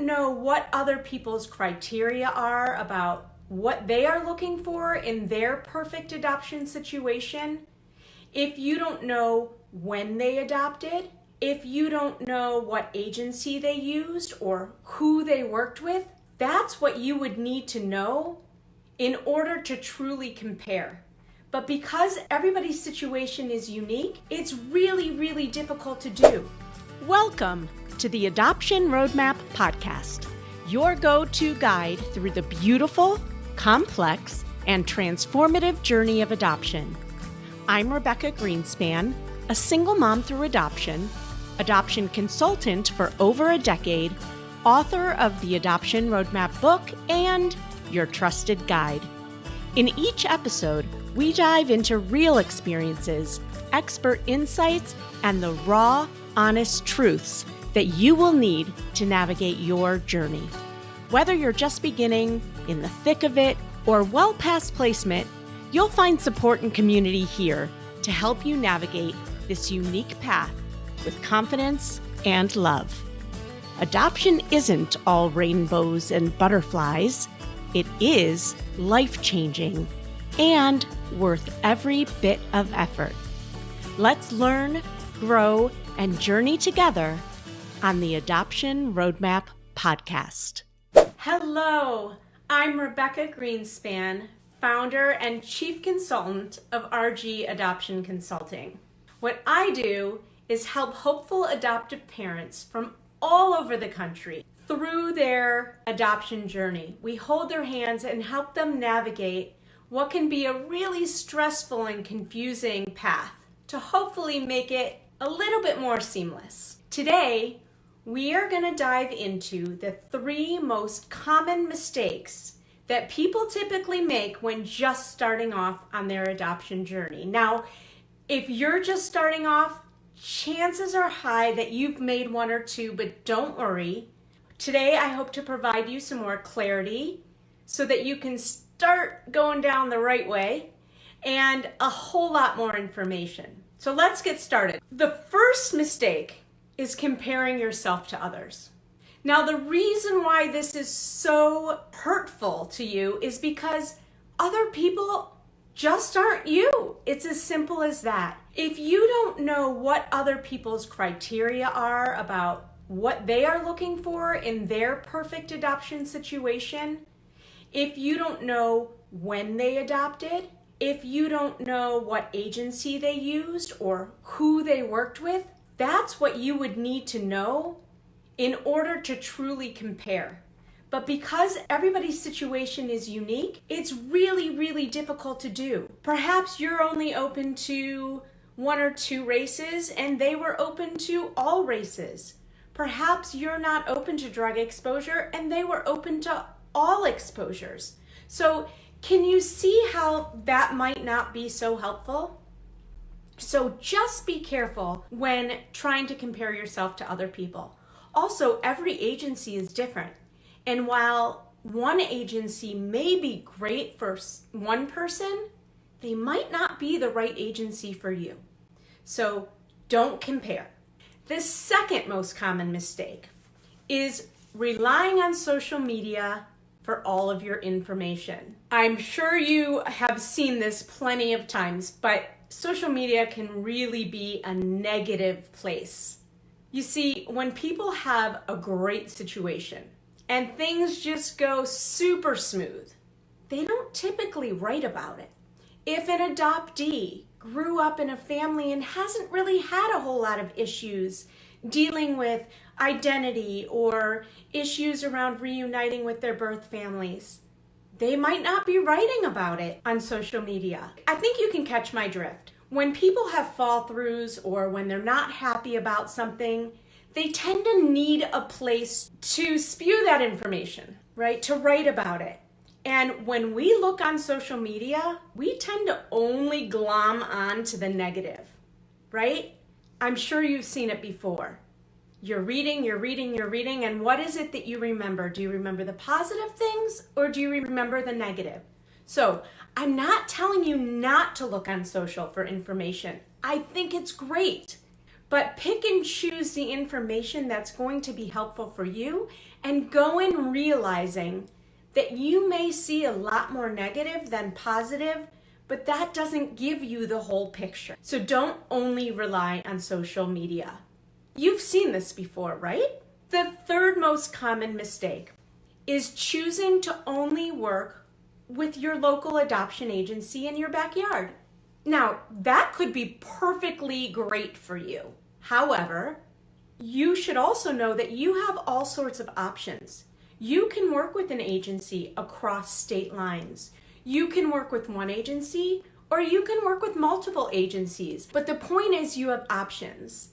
know what other people's criteria are about what they are looking for in their perfect adoption situation, if you don't know when they adopted, if you don't know what agency they used or who they worked with, that's what you would need to know in order to truly compare. But because everybody's situation is unique, it's really, really difficult to do. Welcome to the Adoption Roadmap Podcast, your go-to guide through the beautiful, complex, and transformative journey of adoption. I'm Rebecca Greenspan, a single mom through adoption consultant for over a decade, author of the Adoption Roadmap book, and your trusted guide. In each episode, we dive into real experiences, expert insights, and the raw, honest truths that you will need to navigate your journey. Whether you're just beginning, in the thick of it, or well past placement, you'll find support and community here to help you navigate this unique path with confidence and love. Adoption isn't all rainbows and butterflies. It is life-changing and worth every bit of effort. Let's learn, grow, and journey together on the Adoption Roadmap Podcast. Hello, I'm Rebecca Greenspan, founder and chief consultant of RG Adoption Consulting. What I do is help hopeful adoptive parents from all over the country through their adoption journey. We hold their hands and help them navigate what can be a really stressful and confusing path to hopefully make it a little bit more seamless. Today, we are going to dive into the 3 most common mistakes that people typically make when just starting off on their adoption journey. Now, if you're just starting off, chances are high that you've made 1 or 2, but don't worry. Today, I hope to provide you some more clarity so that you can start going down the right way and a whole lot more information. So let's get started. The first mistake is comparing yourself to others. Now, the reason why this is so hurtful to you is because other people just aren't you. It's as simple as that. If you don't know what other people's criteria are about what they are looking for in their perfect adoption situation, if you don't know when they adopted, if you don't know what agency they used or who they worked with, that's what you would need to know in order to truly compare. But because everybody's situation is unique, it's really, really difficult to do. Perhaps you're only open to 1 or 2 races and they were open to all races. Perhaps you're not open to drug exposure and they were open to all exposures. So can you see how that might not be so helpful? So just be careful when trying to compare yourself to other people. Also, every agency is different. And while one agency may be great for one person, they might not be the right agency for you. So don't compare. The second most common mistake is relying on social media for all of your information. I'm sure you have seen this plenty of times, but social media can really be a negative place. You see, when people have a great situation and things just go super smooth, they don't typically write about it. If an adoptee grew up in a family and hasn't really had a whole lot of issues dealing with identity or issues around reuniting with their birth families, they might not be writing about it on social media. I think you can catch my drift. When people have fall-throughs or when they're not happy about something, they tend to need a place to spew that information, right? To write about it. And when we look on social media, we tend to only glom on to the negative, right? I'm sure you've seen it before. You're reading, and what is it that you remember? Do you remember the positive things or do you remember the negative? So I'm not telling you not to look on social for information. I think it's great. but pick and choose the information that's going to be helpful for you, and go in realizing that you may see a lot more negative than positive, but that doesn't give you the whole picture. So don't only rely on social media. You've seen this before, right? The third most common mistake is choosing to only work with your local adoption agency in your backyard. Now, that could be perfectly great for you. However, you should also know that you have all sorts of options. You can work with an agency across state lines. You can work with one agency, or you can work with multiple agencies. But the point is you have options.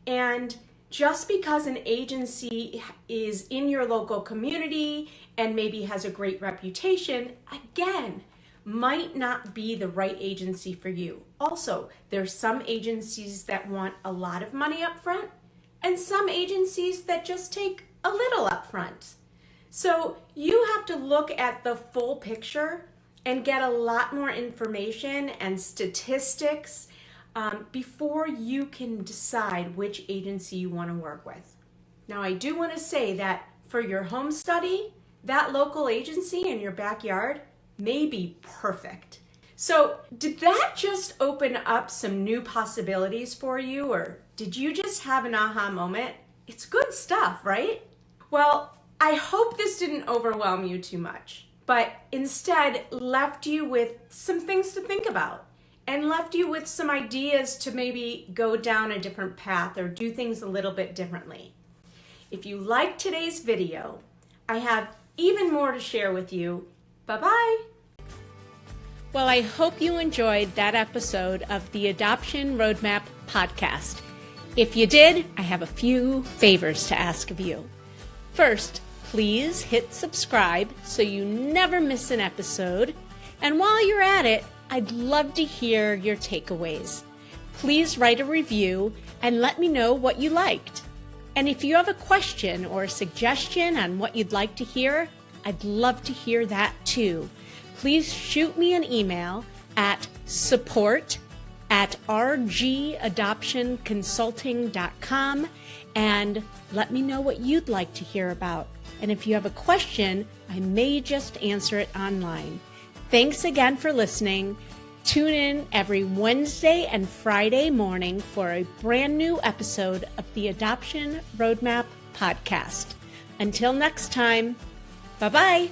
And just because an agency is in your local community and maybe has a great reputation, again, might not be the right agency for you. Also, there's some agencies that want a lot of money up front, and some agencies that just take a little up front. So you have to look at the full picture and get a lot more information and statistics before you can decide which agency you want to work with. Now, I do want to say that for your home study, that local agency in your backyard may be perfect. So did that just open up some new possibilities for you, or did you just have an aha moment? It's good stuff, right? Well, I hope this didn't overwhelm you too much, but instead left you with some things to think about and left you with some ideas to maybe go down a different path or do things a little bit differently. If you liked today's video, I have even more to share with you. Bye-bye. Well, I hope you enjoyed that episode of the Adoption Roadmap podcast. If you did, I have a few favors to ask of you. First, please hit subscribe so you never miss an episode. And while you're at it, I'd love to hear your takeaways. Please write a review and let me know what you liked. And if you have a question or a suggestion on what you'd like to hear, I'd love to hear that too. Please shoot me an email at support@rgadoptionconsulting.com and let me know what you'd like to hear about. And if you have a question, I may just answer it online. Thanks again for listening. Tune in every Wednesday and Friday morning for a brand new episode of the Adoption Roadmap podcast. Until next time, bye-bye.